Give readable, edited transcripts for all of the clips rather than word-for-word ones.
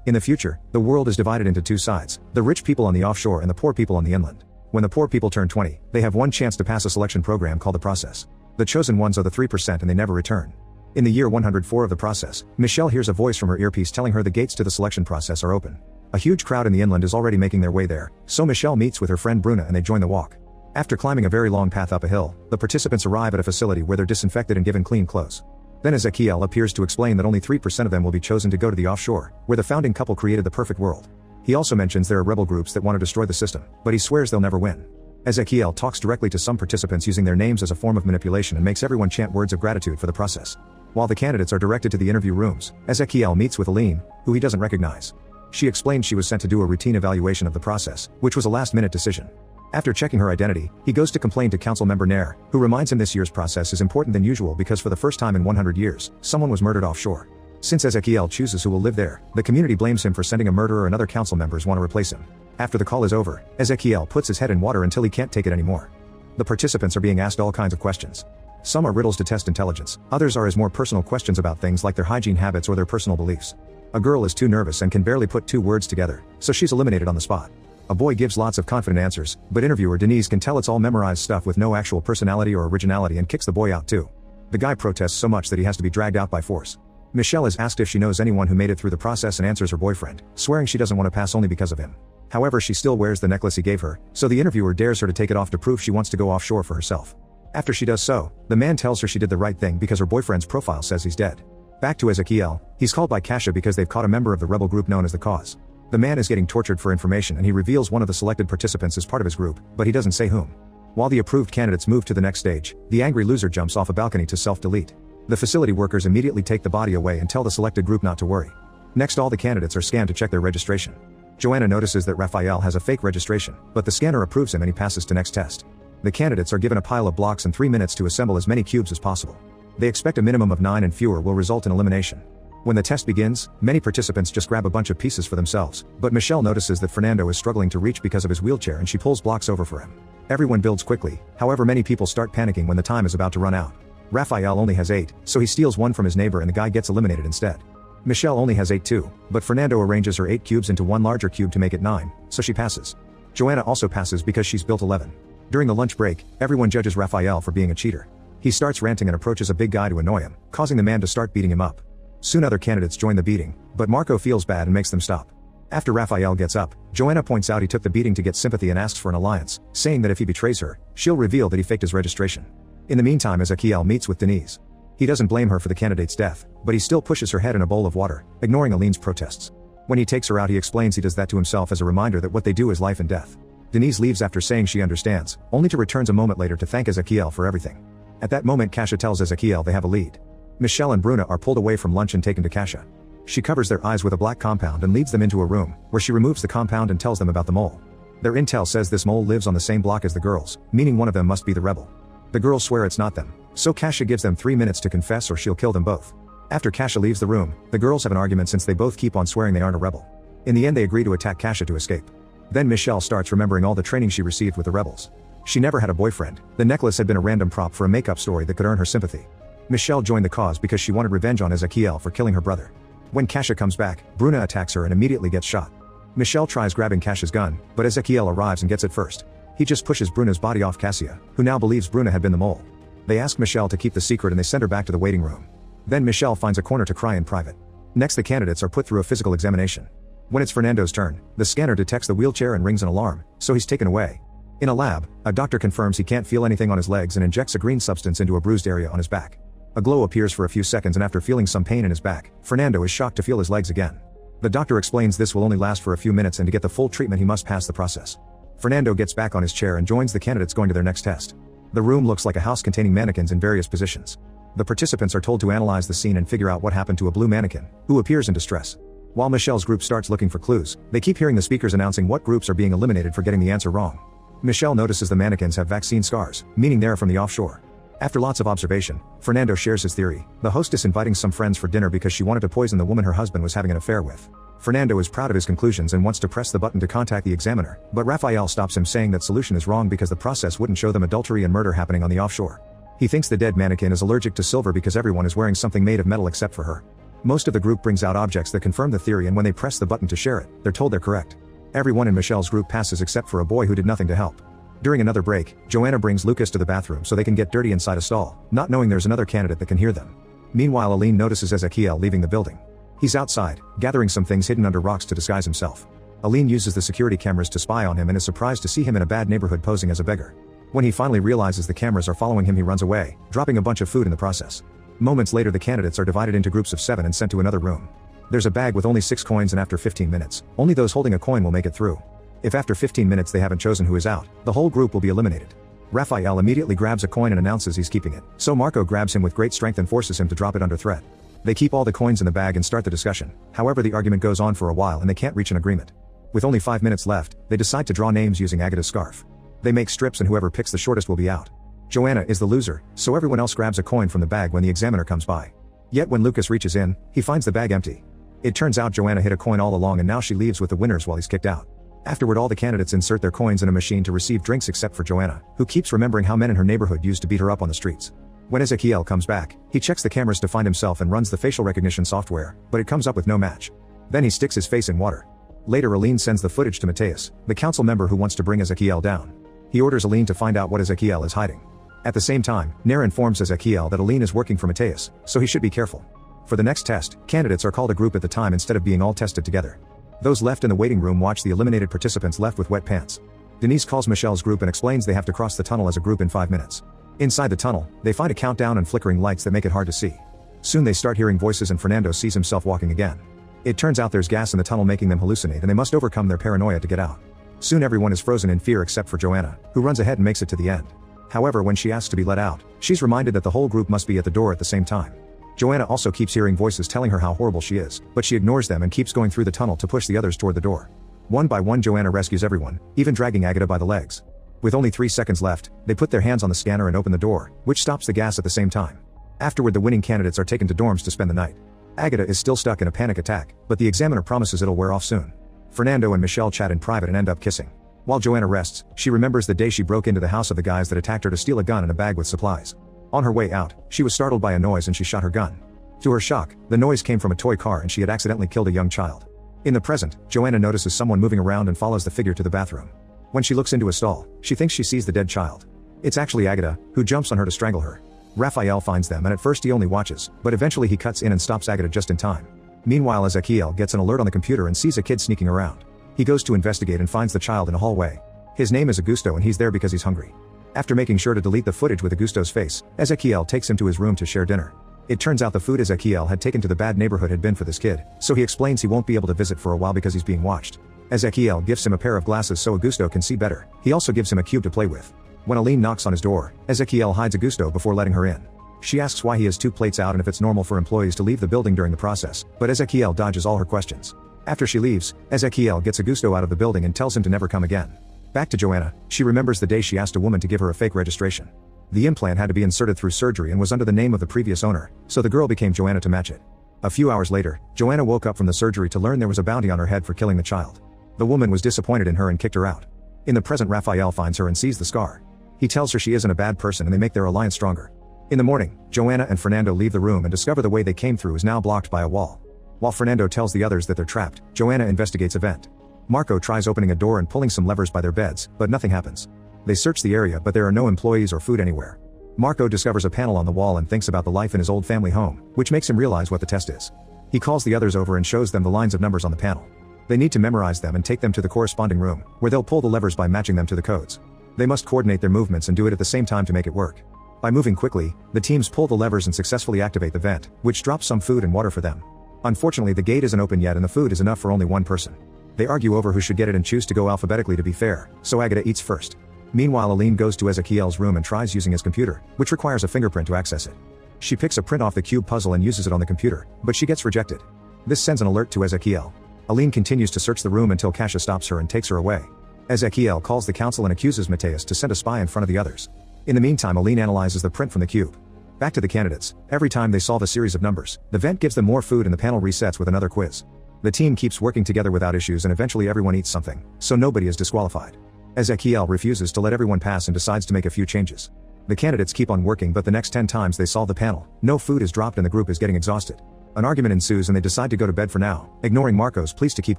In the future, the world is divided into two sides, the rich people on the offshore and the poor people on the inland. When the poor people turn 20, they have one chance to pass a selection program called the process. The chosen ones are the 3% and they never return. In the year 104 of the process, Michelle hears a voice from her earpiece telling her the gates to the selection process are open. A huge crowd in the inland is already making their way there, so Michelle meets with her friend Bruna and they join the walk. After climbing a very long path up a hill, the participants arrive at a facility where they're disinfected and given clean clothes. Then Ezekiel appears to explain that only 3% of them will be chosen to go to the offshore, where the founding couple created the perfect world. He also mentions there are rebel groups that want to destroy the system, but he swears they'll never win. Ezekiel talks directly to some participants using their names as a form of manipulation and makes everyone chant words of gratitude for the process. While the candidates are directed to the interview rooms, Ezekiel meets with Aline, who he doesn't recognize. She explains she was sent to do a routine evaluation of the process, which was a last-minute decision. After checking her identity, he goes to complain to council member Nair, who reminds him this year's process is important than usual because for the first time in 100 years, someone was murdered offshore. Since Ezekiel chooses who will live there, the community blames him for sending a murderer and other council members want to replace him. After the call is over, Ezekiel puts his head in water until he can't take it anymore. The participants are being asked all kinds of questions. Some are riddles to test intelligence, others are as more personal questions about things like their hygiene habits or their personal beliefs. A girl is too nervous and can barely put two words together, so she's eliminated on the spot. A boy gives lots of confident answers, but interviewer Denise can tell it's all memorized stuff with no actual personality or originality and kicks the boy out too. The guy protests so much that he has to be dragged out by force. Michelle is asked if she knows anyone who made it through the process and answers her boyfriend, swearing she doesn't want to pass only because of him. However, she still wears the necklace he gave her, so the interviewer dares her to take it off to prove she wants to go offshore for herself. After she does so, the man tells her she did the right thing because her boyfriend's profile says he's dead. Back to Ezekiel, he's called by Kasha because they've caught a member of the rebel group known as the Cause. The man is getting tortured for information and he reveals one of the selected participants as part of his group, but he doesn't say whom. While the approved candidates move to the next stage, the angry loser jumps off a balcony to self-delete. The facility workers immediately take the body away and tell the selected group not to worry. Next, all the candidates are scanned to check their registration. Joanna notices that Raphael has a fake registration, but the scanner approves him and he passes to next test. The candidates are given a pile of blocks and 3 minutes to assemble as many cubes as possible. They expect a minimum of 9 and fewer will result in elimination. When the test begins, many participants just grab a bunch of pieces for themselves, but Michelle notices that Fernando is struggling to reach because of his wheelchair and she pulls blocks over for him. Everyone builds quickly, however many people start panicking when the time is about to run out. Raphael only has 8, so he steals one from his neighbor and the guy gets eliminated instead. Michelle only has 8 too, but Fernando arranges her 8 cubes into one larger cube to make it 9, so she passes. Joanna also passes because she's built 11. During the lunch break, everyone judges Raphael for being a cheater. He starts ranting and approaches a big guy to annoy him, causing the man to start beating him up. Soon other candidates join the beating, but Marco feels bad and makes them stop. After Raphael gets up, Joanna points out he took the beating to get sympathy and asks for an alliance, saying that if he betrays her, she'll reveal that he faked his registration. In the meantime, Ezekiel meets with Denise. He doesn't blame her for the candidate's death, but he still pushes her head in a bowl of water, ignoring Aline's protests. When he takes her out, he explains he does that to himself as a reminder that what they do is life and death. Denise leaves after saying she understands, only to return a moment later to thank Ezekiel for everything. At that moment, Kasha tells Ezekiel they have a lead. Michelle and Bruna are pulled away from lunch and taken to Kasha. She covers their eyes with a black compound and leads them into a room, where she removes the compound and tells them about the mole. Their intel says this mole lives on the same block as the girls, meaning one of them must be the rebel. The girls swear it's not them, so Kasha gives them 3 minutes to confess or she'll kill them both. After Kasha leaves the room, the girls have an argument since they both keep on swearing they aren't a rebel. In the end, they agree to attack Kasha to escape. Then Michelle starts remembering all the training she received with the rebels. She never had a boyfriend, the necklace had been a random prop for a makeup story that could earn her sympathy. Michelle joined the cause because she wanted revenge on Ezekiel for killing her brother. When Kasha comes back, Bruna attacks her and immediately gets shot. Michelle tries grabbing Kasha's gun, but Ezekiel arrives and gets it first. He just pushes Bruna's body off Cassia, who now believes Bruna had been the mole. They ask Michelle to keep the secret and they send her back to the waiting room. Then Michelle finds a corner to cry in private. Next, the candidates are put through a physical examination. When it's Fernando's turn, the scanner detects the wheelchair and rings an alarm, so he's taken away. In a lab, a doctor confirms he can't feel anything on his legs and injects a green substance into a bruised area on his back. A glow appears for a few seconds and after feeling some pain in his back, Fernando is shocked to feel his legs again. The doctor explains this will only last for a few minutes and to get the full treatment he must pass the process. Fernando gets back on his chair and joins the candidates going to their next test. The room looks like a house containing mannequins in various positions. The participants are told to analyze the scene and figure out what happened to a blue mannequin, who appears in distress. While Michelle's group starts looking for clues, they keep hearing the speakers announcing what groups are being eliminated for getting the answer wrong. Michelle notices the mannequins have vaccine scars, meaning they're from the offshore. After lots of observation, Fernando shares his theory, the hostess inviting some friends for dinner because she wanted to poison the woman her husband was having an affair with. Fernando is proud of his conclusions and wants to press the button to contact the examiner, but Raphael stops him saying that solution is wrong because the process wouldn't show them adultery and murder happening on the offshore. He thinks the dead mannequin is allergic to silver because everyone is wearing something made of metal except for her. Most of the group brings out objects that confirm the theory, and when they press the button to share it, they're told they're correct. Everyone in Michelle's group passes except for a boy who did nothing to help. During another break, Joanna brings Lucas to the bathroom so they can get dirty inside a stall, not knowing there's another candidate that can hear them. Meanwhile, Aline notices Ezekiel leaving the building. He's outside, gathering some things hidden under rocks to disguise himself. Aline uses the security cameras to spy on him and is surprised to see him in a bad neighborhood posing as a beggar. When he finally realizes the cameras are following him, he runs away, dropping a bunch of food in the process. Moments later, the candidates are divided into groups of 7 and sent to another room. There's a bag with only 6 coins, and after 15 minutes, only those holding a coin will make it through. If after 15 minutes they haven't chosen who is out, the whole group will be eliminated. Raphael immediately grabs a coin and announces he's keeping it, so Marco grabs him with great strength and forces him to drop it under threat. They keep all the coins in the bag and start the discussion. However, the argument goes on for a while and they can't reach an agreement. With only 5 minutes left, they decide to draw names using Agata's scarf. They make strips and whoever picks the shortest will be out. Joanna is the loser, so everyone else grabs a coin from the bag when the examiner comes by. Yet when Lucas reaches in, he finds the bag empty. It turns out Joanna hid a coin all along, and now she leaves with the winners while he's kicked out. Afterward, all the candidates insert their coins in a machine to receive drinks except for Joanna, who keeps remembering how men in her neighborhood used to beat her up on the streets. When Ezekiel comes back, he checks the cameras to find himself and runs the facial recognition software, but it comes up with no match. Then he sticks his face in water. Later, Aline sends the footage to Mateus, the council member who wants to bring Ezekiel down. He orders Aline to find out what Ezekiel is hiding. At the same time, Nair informs Ezekiel that Aline is working for Mateus, so he should be careful. For the next test, candidates are called a group at the time instead of being all tested together. Those left in the waiting room watch the eliminated participants left with wet pants. Denise calls Michelle's group and explains they have to cross the tunnel as a group in 5 minutes. Inside the tunnel, they find a countdown and flickering lights that make it hard to see. Soon they start hearing voices and Fernando sees himself walking again. It turns out there's gas in the tunnel making them hallucinate, and they must overcome their paranoia to get out. Soon everyone is frozen in fear except for Joanna, who runs ahead and makes it to the end. However, when she asks to be let out, she's reminded that the whole group must be at the door at the same time. Joanna also keeps hearing voices telling her how horrible she is, but she ignores them and keeps going through the tunnel to push the others toward the door. One by one, Joanna rescues everyone, even dragging Agata by the legs. With only 3 seconds left, they put their hands on the scanner and open the door, which stops the gas at the same time. Afterward, the winning candidates are taken to dorms to spend the night. Agata is still stuck in a panic attack, but the examiner promises it'll wear off soon. Fernando and Michelle chat in private and end up kissing. While Joanna rests, she remembers the day she broke into the house of the guys that attacked her to steal a gun and a bag with supplies. On her way out, she was startled by a noise and she shot her gun. To her shock, the noise came from a toy car and she had accidentally killed a young child. In the present, Joanna notices someone moving around and follows the figure to the bathroom. When she looks into a stall, she thinks she sees the dead child. It's actually Agata, who jumps on her to strangle her. Raphael finds them and at first he only watches, but eventually he cuts in and stops Agata just in time. Meanwhile, Ezekiel gets an alert on the computer and sees a kid sneaking around. He goes to investigate and finds the child in a hallway. His name is Augusto and he's there because he's hungry. After making sure to delete the footage with Augusto's face, Ezekiel takes him to his room to share dinner. It turns out the food Ezekiel had taken to the bad neighborhood had been for this kid, so he explains he won't be able to visit for a while because he's being watched. Ezekiel gives him a pair of glasses so Augusto can see better. He also gives him a cube to play with. When Aline knocks on his door, Ezekiel hides Augusto before letting her in. She asks why he has 2 plates out and if it's normal for employees to leave the building during the process, but Ezekiel dodges all her questions. After she leaves, Ezekiel gets Augusto out of the building and tells him to never come again. Back to Joanna, she remembers the day she asked a woman to give her a fake registration. The implant had to be inserted through surgery and was under the name of the previous owner, so the girl became Joanna to match it. A few hours later, Joanna woke up from the surgery to learn there was a bounty on her head for killing the child. The woman was disappointed in her and kicked her out. In the present, Raphael finds her and sees the scar. He tells her she isn't a bad person and they make their alliance stronger. In the morning, Joanna and Fernando leave the room and discover the way they came through is now blocked by a wall. While Fernando tells the others that they're trapped, Joanna investigates a vent. Marco tries opening a door and pulling some levers by their beds, but nothing happens. They search the area but there are no employees or food anywhere. Marco discovers a panel on the wall and thinks about the life in his old family home, which makes him realize what the test is. He calls the others over and shows them the lines of numbers on the panel. They need to memorize them and take them to the corresponding room, where they'll pull the levers by matching them to the codes. They must coordinate their movements and do it at the same time to make it work. By moving quickly, the teams pull the levers and successfully activate the vent, which drops some food and water for them. Unfortunately, the gate isn't open yet and the food is enough for only one person. They argue over who should get it and choose to go alphabetically to be fair, so Agata eats first. Meanwhile, Aline goes to Ezekiel's room and tries using his computer, which requires a fingerprint to access it. She picks a print off the cube puzzle and uses it on the computer, but she gets rejected. This sends an alert to Ezekiel. Aline continues to search the room until Kasia stops her and takes her away. Ezekiel calls the council and accuses Mateus to send a spy in front of the others. In the meantime, Aline analyzes the print from the cube. Back to the candidates. Every time they solve a series of numbers, the vent gives them more food and the panel resets with another quiz. The team keeps working together without issues and eventually everyone eats something, so nobody is disqualified. Ezekiel refuses to let everyone pass and decides to make a few changes. The candidates keep on working, but the next 10 times they solve the panel, no food is dropped and the group is getting exhausted. An argument ensues and they decide to go to bed for now, ignoring Marco's pleas to keep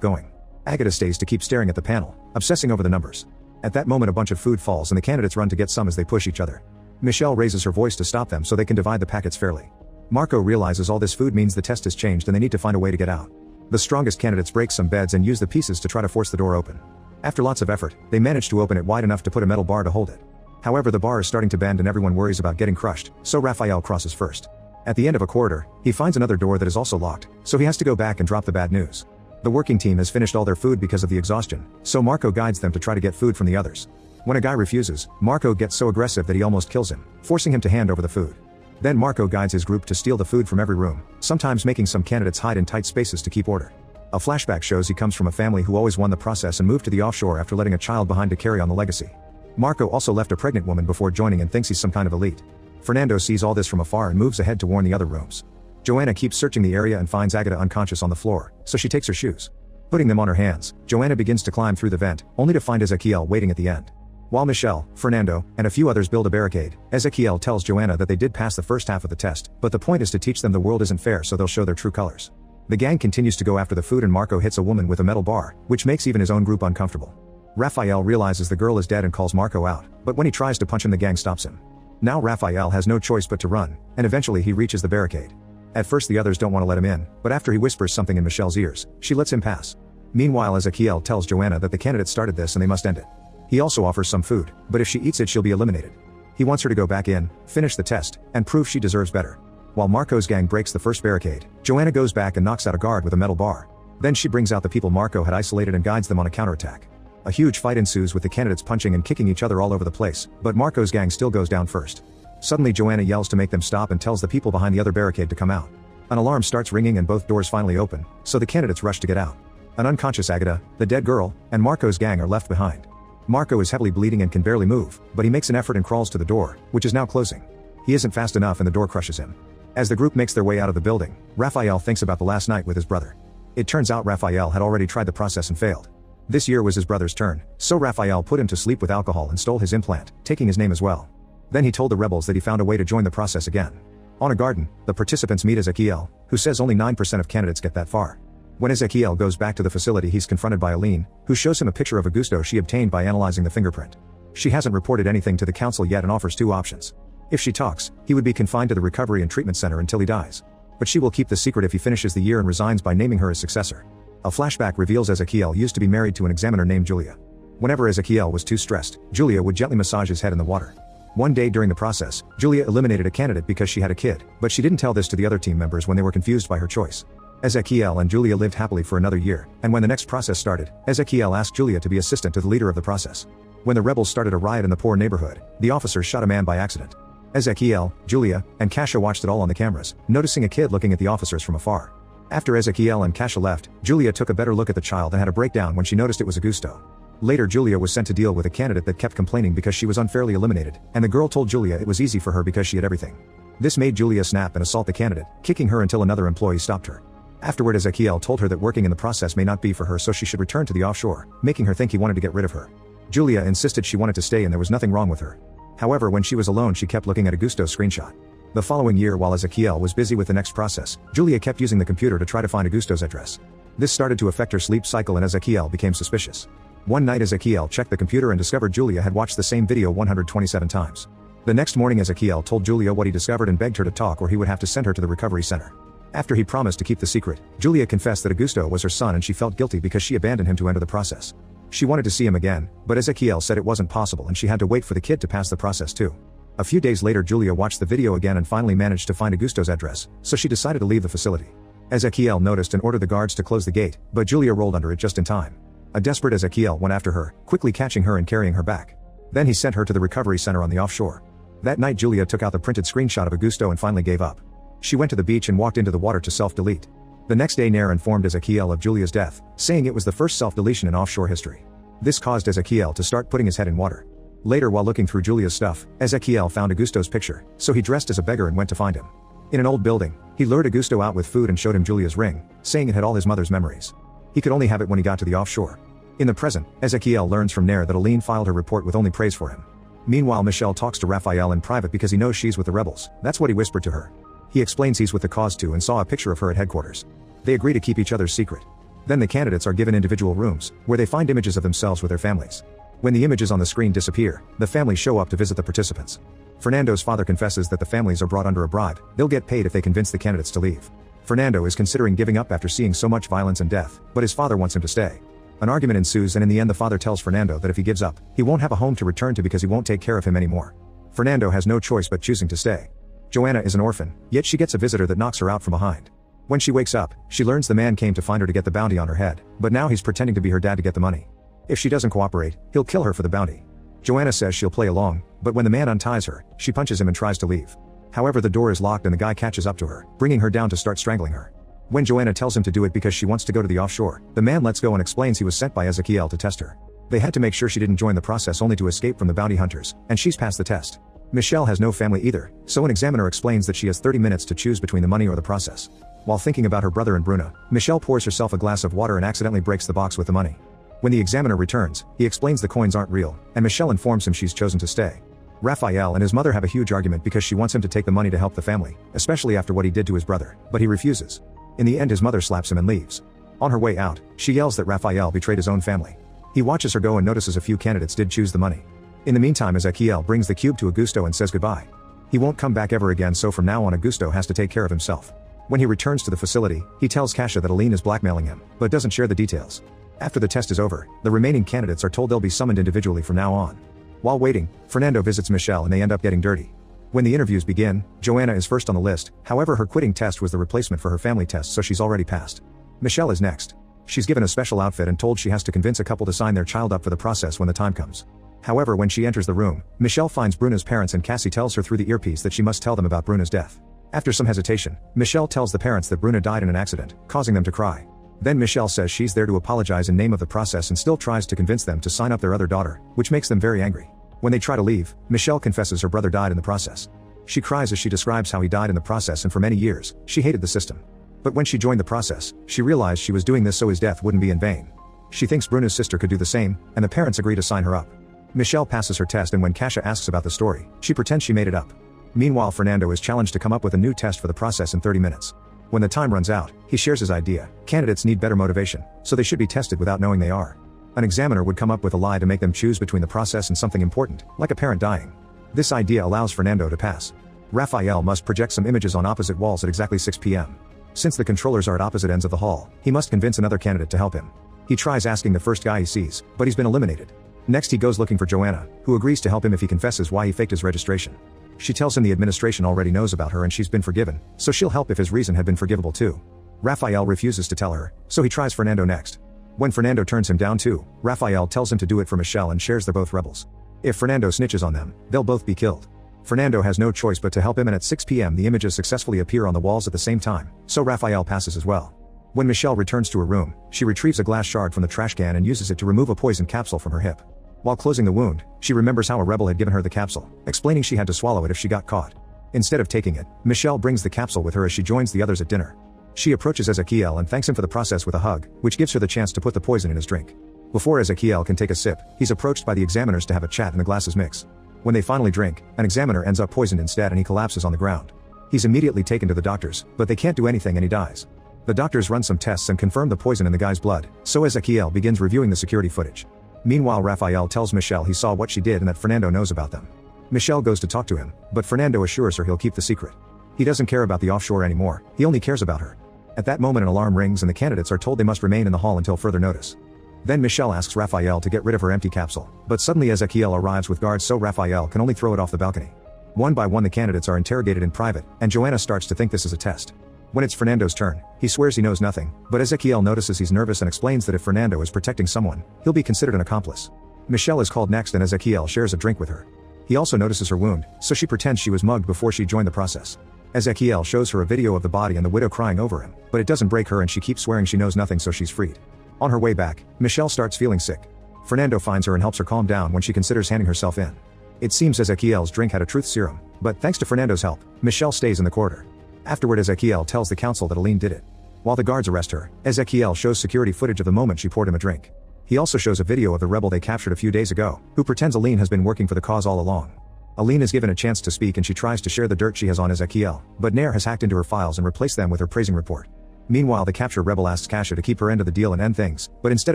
going. Agatha stays to keep staring at the panel, obsessing over the numbers. At that moment a bunch of food falls and the candidates run to get some as they push each other. Michelle raises her voice to stop them so they can divide the packets fairly. Marco realizes all this food means the test has changed and they need to find a way to get out. The strongest candidates break some beds and use the pieces to try to force the door open. After lots of effort, they manage to open it wide enough to put a metal bar to hold it. However, the bar is starting to bend and everyone worries about getting crushed, so Raphael crosses first. At the end of a corridor, he finds another door that is also locked, so he has to go back and drop the bad news. The working team has finished all their food because of the exhaustion, so Marco guides them to try to get food from the others. When a guy refuses, Marco gets so aggressive that he almost kills him, forcing him to hand over the food. Then Marco guides his group to steal the food from every room, sometimes making some candidates hide in tight spaces to keep order. A flashback shows he comes from a family who always won the process and moved to the offshore after letting a child behind to carry on the legacy. Marco also left a pregnant woman before joining and thinks he's some kind of elite. Fernando sees all this from afar and moves ahead to warn the other rooms. Joanna keeps searching the area and finds Agatha unconscious on the floor, so she takes her shoes. Putting them on her hands, Joanna begins to climb through the vent, only to find Ezequiel waiting at the end. While Michelle, Fernando, and a few others build a barricade, Ezequiel tells Joanna that they did pass the first half of the test, but the point is to teach them the world isn't fair so they'll show their true colors. The gang continues to go after the food and Marco hits a woman with a metal bar, which makes even his own group uncomfortable. Raphael realizes the girl is dead and calls Marco out, but when he tries to punch him the gang stops him. Now Raphael has no choice but to run, and eventually he reaches the barricade. At first the others don't want to let him in, but after he whispers something in Michelle's ears, she lets him pass. Meanwhile Ezequiel tells Joanna that the candidate started this and they must end it. He also offers some food, but if she eats it she'll be eliminated. He wants her to go back in, finish the test, and prove she deserves better. While Marco's gang breaks the first barricade, Joanna goes back and knocks out a guard with a metal bar. Then she brings out the people Marco had isolated and guides them on a counterattack. A huge fight ensues with the candidates punching and kicking each other all over the place, but Marco's gang still goes down first. Suddenly Joanna yells to make them stop and tells the people behind the other barricade to come out. An alarm starts ringing and both doors finally open, so the candidates rush to get out. An unconscious Agatha, the dead girl, and Marco's gang are left behind. Marco is heavily bleeding and can barely move, but he makes an effort and crawls to the door, which is now closing. He isn't fast enough and the door crushes him. As the group makes their way out of the building, Raphael thinks about the last night with his brother. It turns out Raphael had already tried the process and failed. This year was his brother's turn, so Raphael put him to sleep with alcohol and stole his implant, taking his name as well. Then he told the rebels that he found a way to join the process again. On a garden, the participants meet Ezequiel, who says only 9% of candidates get that far. When Ezequiel goes back to the facility he's confronted by Aline, who shows him a picture of Augusto she obtained by analyzing the fingerprint. She hasn't reported anything to the council yet and offers two options. If she talks, he would be confined to the recovery and treatment center until he dies. But she will keep the secret if he finishes the year and resigns by naming her his successor. A flashback reveals Ezequiel used to be married to an examiner named Julia. Whenever Ezequiel was too stressed, Julia would gently massage his head in the water. One day during the process, Julia eliminated a candidate because she had a kid, but she didn't tell this to the other team members when they were confused by her choice. Ezequiel and Julia lived happily for another year, and when the next process started, Ezequiel asked Julia to be assistant to the leader of the process. When the rebels started a riot in the poor neighborhood, the officers shot a man by accident. Ezequiel, Julia, and Kasia watched it all on the cameras, noticing a kid looking at the officers from afar. After Ezequiel and Kasia left, Julia took a better look at the child and had a breakdown when she noticed it was Augusto. Later Julia was sent to deal with a candidate that kept complaining because she was unfairly eliminated, and the girl told Julia it was easy for her because she had everything. This made Julia snap and assault the candidate, kicking her until another employee stopped her. Afterward Ezequiel told her that working in the process may not be for her so she should return to the offshore, making her think he wanted to get rid of her. Julia insisted she wanted to stay and there was nothing wrong with her. However, when she was alone she kept looking at Augusto's screenshot. The following year while Ezequiel was busy with the next process, Julia kept using the computer to try to find Augusto's address. This started to affect her sleep cycle and Ezequiel became suspicious. One night Ezequiel checked the computer and discovered Julia had watched the same video 127 times. The next morning Ezequiel told Julia what he discovered and begged her to talk or he would have to send her to the recovery center. After he promised to keep the secret, Julia confessed that Augusto was her son and she felt guilty because she abandoned him to enter the process. She wanted to see him again, but Ezequiel said it wasn't possible and she had to wait for the kid to pass the process too. A few days later Julia watched the video again and finally managed to find Augusto's address, so she decided to leave the facility. Ezequiel noticed and ordered the guards to close the gate, but Julia rolled under it just in time. A desperate Ezequiel went after her, quickly catching her and carrying her back. Then he sent her to the recovery center on the offshore. That night Julia took out the printed screenshot of Augusto and finally gave up. She went to the beach and walked into the water to self-delete. The next day Nair informed Ezequiel of Julia's death, saying it was the first self-deletion in offshore history. This caused Ezequiel to start putting his head in water. Later while looking through Julia's stuff, Ezequiel found Augusto's picture, so he dressed as a beggar and went to find him. In an old building, he lured Augusto out with food and showed him Julia's ring, saying it had all his mother's memories. He could only have it when he got to the offshore. In the present, Ezequiel learns from Nair that Aline filed her report with only praise for him. Meanwhile Michelle talks to Raphael in private because he knows she's with the rebels, that's what he whispered to her. He explains he's with the cause too and saw a picture of her at headquarters. They agree to keep each other's secret. Then the candidates are given individual rooms, where they find images of themselves with their families. When the images on the screen disappear, the families show up to visit the participants. Fernando's father confesses that the families are brought under a bribe. They'll get paid if they convince the candidates to leave. Fernando is considering giving up after seeing so much violence and death, but his father wants him to stay. An argument ensues and in the end the father tells Fernando that if he gives up, he won't have a home to return to because he won't take care of him anymore. Fernando has no choice but choosing to stay. Joanna is an orphan, yet she gets a visitor that knocks her out from behind. When she wakes up, she learns the man came to find her to get the bounty on her head, but now he's pretending to be her dad to get the money. If she doesn't cooperate, he'll kill her for the bounty. Joanna says she'll play along, but when the man unties her, she punches him and tries to leave. However, the door is locked and the guy catches up to her, bringing her down to start strangling her. When Joanna tells him to do it because she wants to go to the offshore, the man lets go and explains he was sent by Ezekiel to test her. They had to make sure she didn't join the process only to escape from the bounty hunters, and she's passed the test. Michelle has no family either, so an examiner explains that she has 30 minutes to choose between the money or the process. While thinking about her brother and Bruna, Michelle pours herself a glass of water and accidentally breaks the box with the money. When the examiner returns, he explains the coins aren't real, and Michelle informs him she's chosen to stay. Raphael and his mother have a huge argument because she wants him to take the money to help the family, especially after what he did to his brother, but he refuses. In the end his mother slaps him and leaves. On her way out, she yells that Raphael betrayed his own family. He watches her go and notices a few candidates did choose the money. In the meantime Ezekiel brings the cube to Augusto and says goodbye. He won't come back ever again, so from now on Augusto has to take care of himself. When he returns to the facility, he tells Kasia that Aline is blackmailing him, but doesn't share the details. After the test is over, the remaining candidates are told they'll be summoned individually from now on. While waiting, Fernando visits Michelle and they end up getting dirty. When the interviews begin, Joanna is first on the list, however her quitting test was the replacement for her family test, so she's already passed. Michelle is next. She's given a special outfit and told she has to convince a couple to sign their child up for the process when the time comes. However, when she enters the room, Michelle finds Bruna's parents and Cassie tells her through the earpiece that she must tell them about Bruna's death. After some hesitation, Michelle tells the parents that Bruna died in an accident, causing them to cry. Then Michelle says she's there to apologize in name of the process and still tries to convince them to sign up their other daughter, which makes them very angry. When they try to leave, Michelle confesses her brother died in the process. She cries as she describes how he died in the process and for many years, she hated the system. But when she joined the process, she realized she was doing this so his death wouldn't be in vain. She thinks Bruna's sister could do the same, and the parents agree to sign her up. Michelle passes her test and when Kasia asks about the story, she pretends she made it up. Meanwhile Fernando is challenged to come up with a new test for the process in 30 minutes. When the time runs out, he shares his idea. Candidates need better motivation, so they should be tested without knowing they are. An examiner would come up with a lie to make them choose between the process and something important, like a parent dying. This idea allows Fernando to pass. Raphael must project some images on opposite walls at exactly 6 p.m. Since the controllers are at opposite ends of the hall, he must convince another candidate to help him. He tries asking the first guy he sees, but he's been eliminated. Next he goes looking for Joanna, who agrees to help him if he confesses why he faked his registration. She tells him the administration already knows about her and she's been forgiven, so she'll help if his reason had been forgivable too. Raphael refuses to tell her, so he tries Fernando next. When Fernando turns him down too, Raphael tells him to do it for Michelle and shares they're both rebels. If Fernando snitches on them, they'll both be killed. Fernando has no choice but to help him and at 6 p.m. the images successfully appear on the walls at the same time, so Raphael passes as well. When Michelle returns to her room, she retrieves a glass shard from the trash can and uses it to remove a poison capsule from her hip. While closing the wound, she remembers how a rebel had given her the capsule, explaining she had to swallow it if she got caught. Instead of taking it, Michelle brings the capsule with her as she joins the others at dinner. She approaches Ezekiel and thanks him for the process with a hug, which gives her the chance to put the poison in his drink. Before Ezekiel can take a sip, he's approached by the examiners to have a chat and the glasses mix. When they finally drink, an examiner ends up poisoned instead and he collapses on the ground. He's immediately taken to the doctors, but they can't do anything and he dies. The doctors run some tests and confirm the poison in the guy's blood, so Ezekiel begins reviewing the security footage. Meanwhile Raphael tells Michelle he saw what she did and that Fernando knows about them. Michelle goes to talk to him, but Fernando assures her he'll keep the secret. He doesn't care about the offshore anymore, he only cares about her. At that moment an alarm rings and the candidates are told they must remain in the hall until further notice. Then Michelle asks Raphael to get rid of her empty capsule, but suddenly Ezekiel arrives with guards so Raphael can only throw it off the balcony. One by one the candidates are interrogated in private, and Joanna starts to think this is a test. When it's Fernando's turn, he swears he knows nothing, but Ezekiel notices he's nervous and explains that if Fernando is protecting someone, he'll be considered an accomplice. Michelle is called next and Ezekiel shares a drink with her. He also notices her wound, so she pretends she was mugged before she joined the process. Ezekiel shows her a video of the body and the widow crying over him, but it doesn't break her and she keeps swearing she knows nothing, so she's freed. On her way back, Michelle starts feeling sick. Fernando finds her and helps her calm down when she considers handing herself in. It seems Ezekiel's drink had a truth serum, but thanks to Fernando's help, Michelle stays in the corridor. Afterward Ezekiel tells the council that Aline did it. While the guards arrest her, Ezekiel shows security footage of the moment she poured him a drink. He also shows a video of the rebel they captured a few days ago, who pretends Aline has been working for the cause all along. Aline is given a chance to speak and she tries to share the dirt she has on Ezekiel, but Nair has hacked into her files and replaced them with her praising report. Meanwhile, the captured rebel asks Kasha to keep her end of the deal and end things, but instead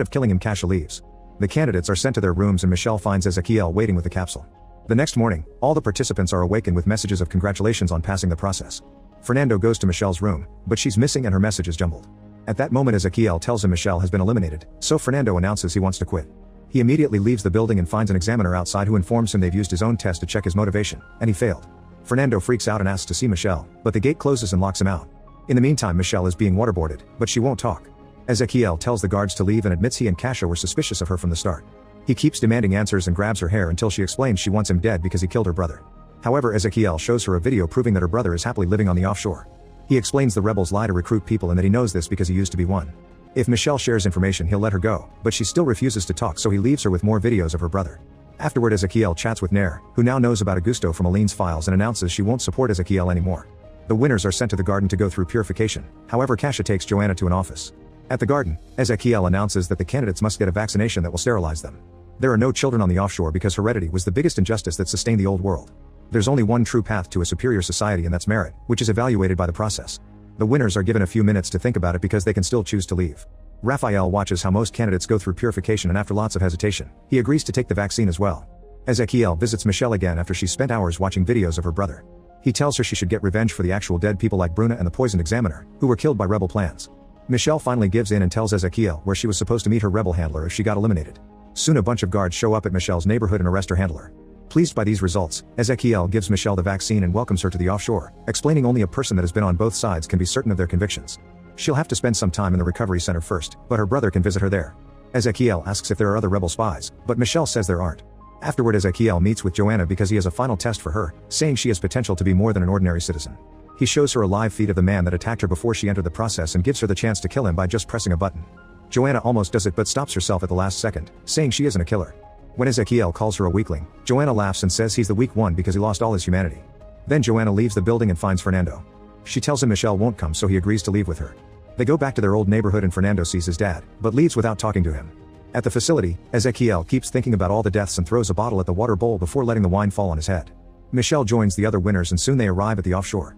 of killing him, Kasha leaves. The candidates are sent to their rooms and Michelle finds Ezekiel waiting with the capsule. The next morning, all the participants are awakened with messages of congratulations on passing the process. Fernando goes to Michelle's room, but she's missing and her message is jumbled. At that moment, Ezekiel tells him Michelle has been eliminated, so Fernando announces he wants to quit. He immediately leaves the building and finds an examiner outside who informs him they've used his own test to check his motivation, and he failed. Fernando freaks out and asks to see Michelle, but the gate closes and locks him out. In the meantime, Michelle is being waterboarded, but she won't talk. Ezekiel tells the guards to leave and admits he and Kasha were suspicious of her from the start. He keeps demanding answers and grabs her hair until she explains she wants him dead because he killed her brother. However, Ezekiel shows her a video proving that her brother is happily living on the offshore. He explains the rebels lie to recruit people and that he knows this because he used to be one. If Michelle shares information, he'll let her go, but she still refuses to talk, so he leaves her with more videos of her brother. Afterward, Ezekiel chats with Nair, who now knows about Augusto from Aline's files, and announces she won't support Ezekiel anymore. The winners are sent to the garden to go through purification, however Kasha takes Joanna to an office. At the garden, Ezekiel announces that the candidates must get a vaccination that will sterilize them. There are no children on the offshore because heredity was the biggest injustice that sustained the old world. There's only one true path to a superior society, and that's merit, which is evaluated by the process. The winners are given a few minutes to think about it because they can still choose to leave. Raphael watches how most candidates go through purification, and after lots of hesitation, he agrees to take the vaccine as well. Ezekiel visits Michelle again after she spent hours watching videos of her brother. He tells her she should get revenge for the actual dead people like Bruna and the poisoned examiner, who were killed by rebel plans. Michelle finally gives in and tells Ezekiel where she was supposed to meet her rebel handler if she got eliminated. Soon a bunch of guards show up at Michelle's neighborhood and arrest her handler. Pleased by these results, Ezekiel gives Michelle the vaccine and welcomes her to the offshore, explaining only a person that has been on both sides can be certain of their convictions. She'll have to spend some time in the recovery center first, but her brother can visit her there. Ezekiel asks if there are other rebel spies, but Michelle says there aren't. Afterward, Ezekiel meets with Joanna because he has a final test for her, saying she has potential to be more than an ordinary citizen. He shows her a live feed of the man that attacked her before she entered the process and gives her the chance to kill him by just pressing a button. Joanna almost does it but stops herself at the last second, saying she isn't a killer. When Ezekiel calls her a weakling, Joanna laughs and says he's the weak one because he lost all his humanity. Then Joanna leaves the building and finds Fernando. She tells him Michelle won't come, so he agrees to leave with her. They go back to their old neighborhood and Fernando sees his dad, but leaves without talking to him. At the facility, Ezekiel keeps thinking about all the deaths and throws a bottle at the water bowl before letting the wine fall on his head. Michelle joins the other winners and soon they arrive at the offshore.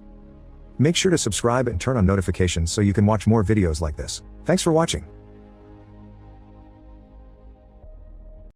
Make sure to subscribe and turn on notifications so you can watch more videos like this. Thanks for watching.